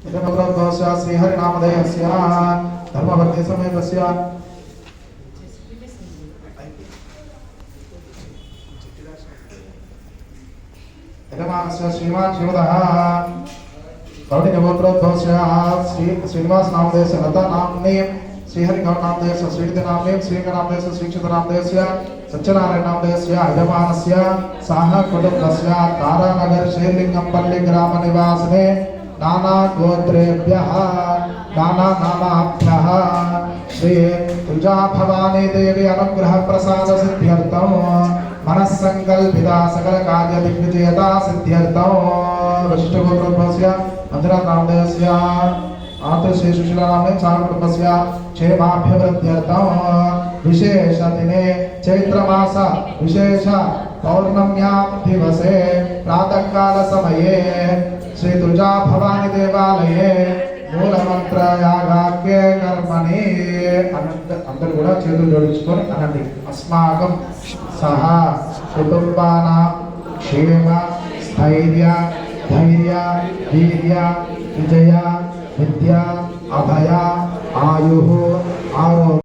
श्रीहरिनामधेयस्य धर्मवर्ति समेतस्य यजमानस्य श्रीमान् शिवदः कौटिकगोत्रोद्भवस्य श्रीनिवास नामधेयस्य लता नाम्नी श्रीहरिगौर नामधेयस्य श्रीनिधि नाम्नी श्रीरंग नामधेयस्य श्रीक्षित नामधेयस्य सत्यनारायण नामधेयस्य यजमानस्य साह कुटुंबस्य तारानगर शेर्लिंगंपल्ली ग्राम निवासिने नाना गोत्रेभ्यः नाना नामाभ्यः श्री तुजा भवानी देवी अनुग्रह प्रसाद सिद्ध्यर्थम मनस्संकल्पिता सकल कार्य दिग्विजयता सिद्ध्यर्थम वशिष्ठ गोत्रोद्भवस्य मंजुनाथ नामधेयस्य आतु श्री सुशीला नामने चार कुटुंबस्य क्षेमाभ्यवृद्ध्यर्थम विशेष दिने चैत्र मास विशेष पौर्णम्यां दिवसे प्रातः काल समये श्री तुजा भवानी देवालये मूल मंत्र यागाख्ये कर्मणि अंदर కూడా చేతులు జోడించుకొని అనండి अस्माकं सह कुटुंबानां क्षेम स्थैर्य धैर्य वीर्य विजय विद्या अभय आयुः आरोग्य